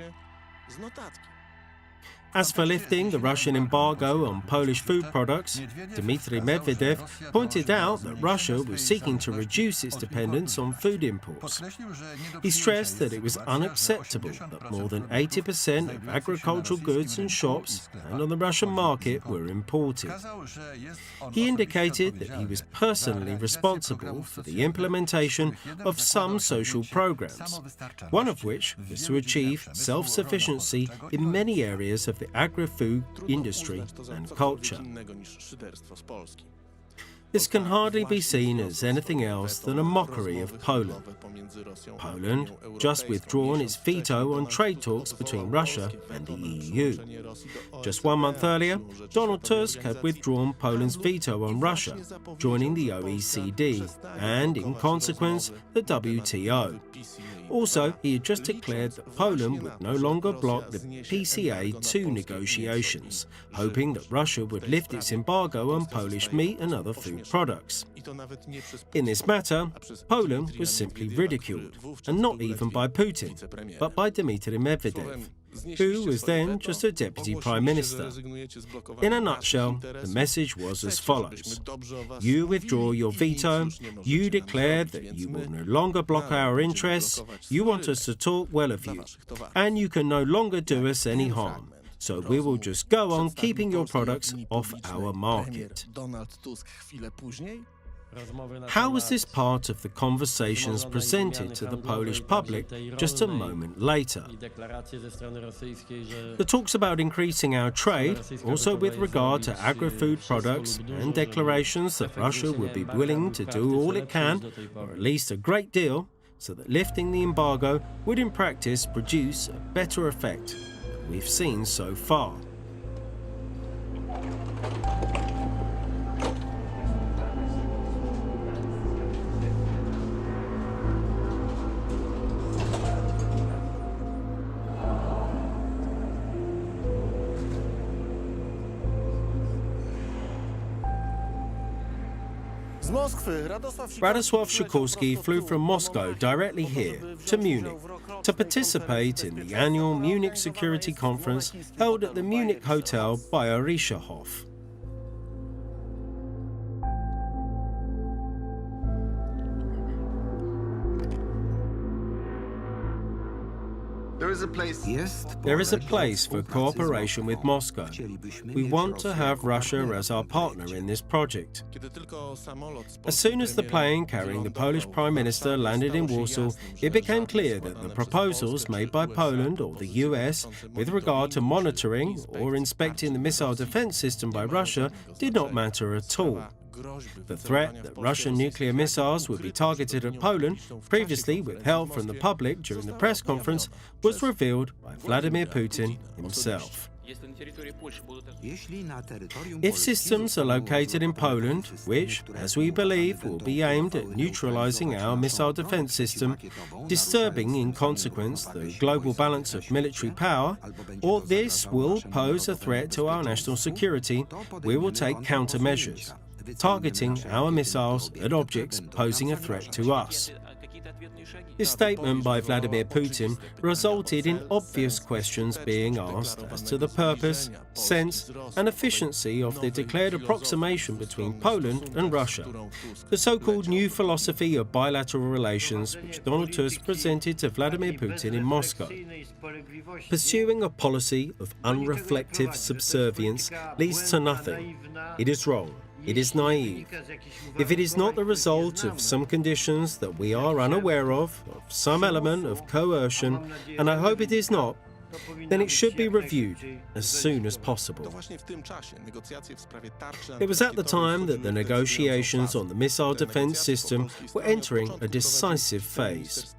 As for lifting the Russian embargo on Polish food products, Dmitry Medvedev pointed out that Russia was seeking to reduce its dependence on food imports. He stressed that it was unacceptable that more than 80% of agricultural goods and shops and on the Russian market were imported. He indicated that he was personally responsible for the implementation of some social programs, one of which was to achieve self-sufficiency in many areas of the agri-food industry and culture. This can hardly be seen as anything else than a mockery of Poland. Poland just withdrawn its veto on trade talks between Russia and the EU. Just 1 month earlier, Donald Tusk had withdrawn Poland's veto on Russia, joining the OECD and, in consequence, the WTO. Also, he had just declared that Poland would no longer block the PCA2 negotiations, hoping that Russia would lift its embargo on Polish meat and other food products. In this matter, Poland was simply ridiculed, and not even by Putin, but by Dmitry Medvedev, who was then just a deputy prime minister. In a nutshell, the message was as follows. You withdraw your veto, you declare that you will no longer block our interests, you want us to talk well of you, and you can no longer do us any harm. So we will just go on keeping your products off our market. How was this part of the conversations presented to the Polish public just a moment later? The talks about increasing our trade, also with regard to agri-food products, and declarations that Russia would be willing to do all it can, or at least a great deal, so that lifting the embargo would in practice produce a better effect than we've seen so far. Radosław Sikorski flew from Moscow directly here to Munich to participate in the annual Munich Security Conference held at the Munich hotel Bayerischer Hof. There is a place for cooperation with Moscow. We want to have Russia as our partner in this project. As soon as the plane carrying the Polish Prime Minister landed in Warsaw, it became clear that the proposals made by Poland or the US with regard to monitoring or inspecting the missile defense system by Russia did not matter at all. The threat that Russian nuclear missiles would be targeted at Poland, previously withheld from the public during the press conference, was revealed by Vladimir Putin himself. If systems are located in Poland, which, as we believe, will be aimed at neutralizing our missile defense system, disturbing in consequence the global balance of military power, or this will pose a threat to our national security, we will take countermeasures, targeting our missiles at objects posing a threat to us. This statement by Vladimir Putin resulted in obvious questions being asked as to the purpose, sense and efficiency of the declared approximation between Poland and Russia, the so-called new philosophy of bilateral relations which Donald Tusk presented to Vladimir Putin in Moscow. Pursuing a policy of unreflective subservience leads to nothing. It is wrong. It is naive. If it is not the result of some conditions that we are unaware of some element of coercion, and I hope it is not, then it should be reviewed as soon as possible. It was at the time that the negotiations on the missile defense system were entering a decisive phase.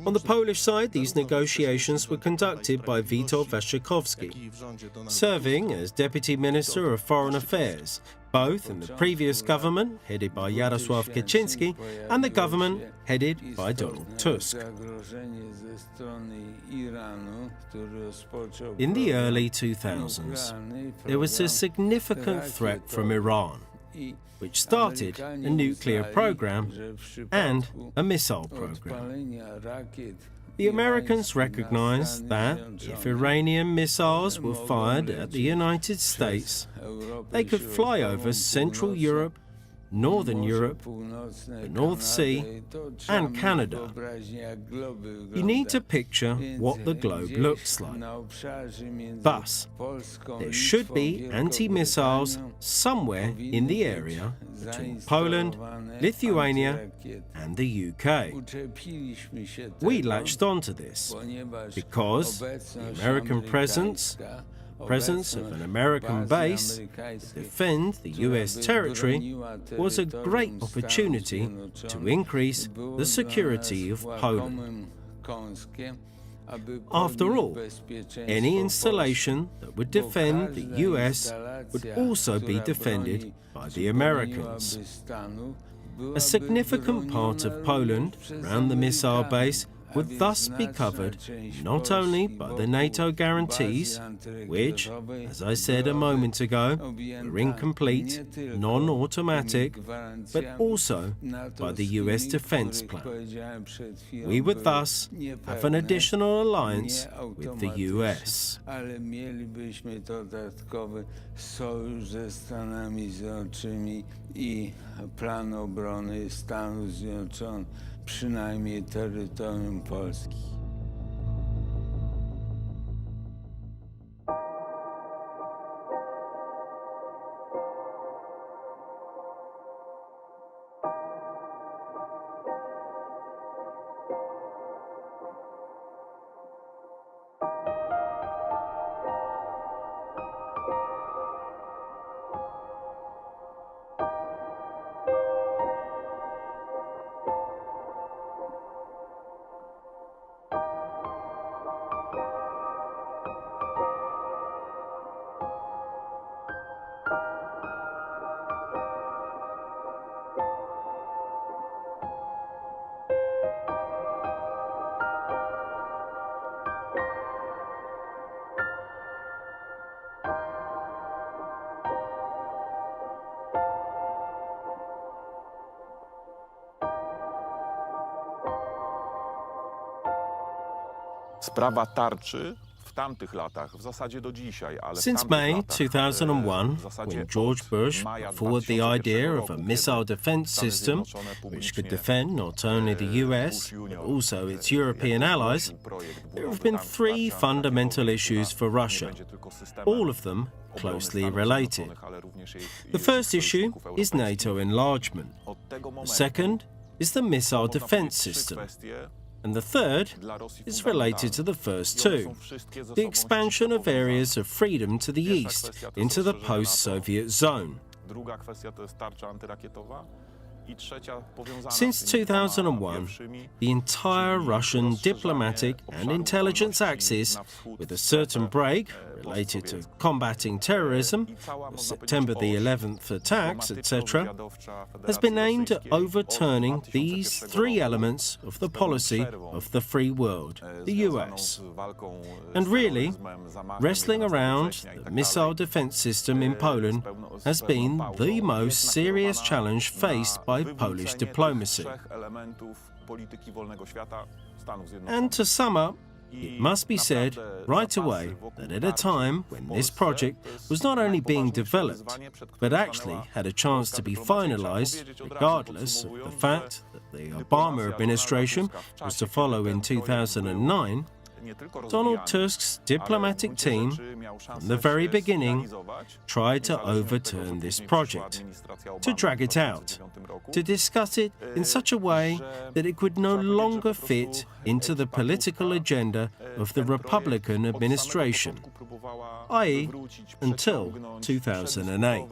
On the Polish side, these negotiations were conducted by Witold Waszczykowski, serving as Deputy Minister of Foreign Affairs, both in the previous government, headed by Jarosław Kaczyński, and the government headed by Donald Tusk. In the early 2000s, there was a significant threat from Iran, which started a nuclear program and a missile program. The Americans recognized that if Iranian missiles were fired at the United States, they could fly over Central Europe, Northern Europe, the North Sea, and Canada. You need to picture what the globe looks like. Thus, there should be anti-missiles somewhere in the area between Poland, Lithuania, and the UK. We latched onto this because the American presence of an American base to defend the US territory was a great opportunity to increase the security of Poland. After all, any installation that would defend the US would also be defended by the Americans. A significant part of Poland around the missile base would thus be covered not only by the NATO guarantees, which, as I said a moment ago, were incomplete, non-automatic, but also by the US defense plan. We would thus have an additional alliance with the US. Ale mielibyśmy dodatkowy sojusz ze Stanami Zjednoczonymi i plan obrony Stanów Zjednoczonych, przynajmniej terytorium Polski. Sprawa tarczy w tamtych latach, w zasadzie do dzisiaj, ale w Since tamtych May latach, 2001, w zasadzie when George od Bush maja put forward the idea 2001 of a roku, missile kiedy defense Stany system, Zjednoczone which publicznie, could defend not only the US, but also its European allies, there have been three fundamental issues for Russia, all of them closely related. The first issue is NATO enlargement. The second is the missile defense system. And the third is related to the first two, the expansion of areas of freedom to the east into the post-Soviet zone. Since 2001, the entire Russian diplomatic and intelligence axis, with a certain break related to combating terrorism, the September the 11th attacks, etc., has been aimed at overturning these three elements of the policy of the free world, the US. And really, wrestling around the missile defense system in Poland has been the most serious challenge faced by Polish diplomacy. And to sum up, it must be said right away that at a time when this project was not only being developed, but actually had a chance to be finalized, regardless of the fact that the Obama administration was to follow in 2009, Donald Tusk's diplomatic team, from the very beginning, tried to overturn this project, to drag it out, to discuss it in such a way that it could no longer fit into the political agenda of the Republican administration, i.e., until 2008.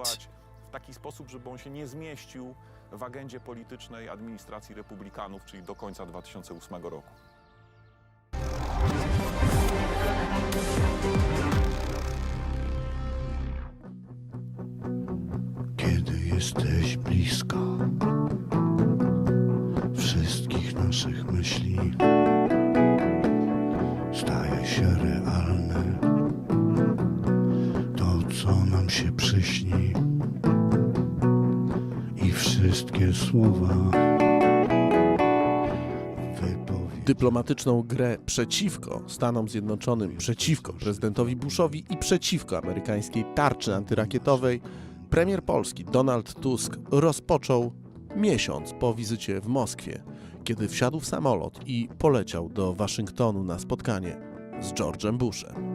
W taki sposób, żeby on się nie zmieścił w agendzie politycznej administracji republikanów, czyli do końca 2008 roku. Kiedy jesteś blisko wszystkich naszych myśli, staje się realne to, co nam się przyśni, i wszystkie słowa Dyplomatyczną grę przeciwko Stanom Zjednoczonym, przeciwko prezydentowi Bushowi i przeciwko amerykańskiej tarczy antyrakietowej premier Polski Donald Tusk rozpoczął miesiąc po wizycie w Moskwie, kiedy wsiadł w samolot i poleciał do Waszyngtonu na spotkanie z George'em Bushem.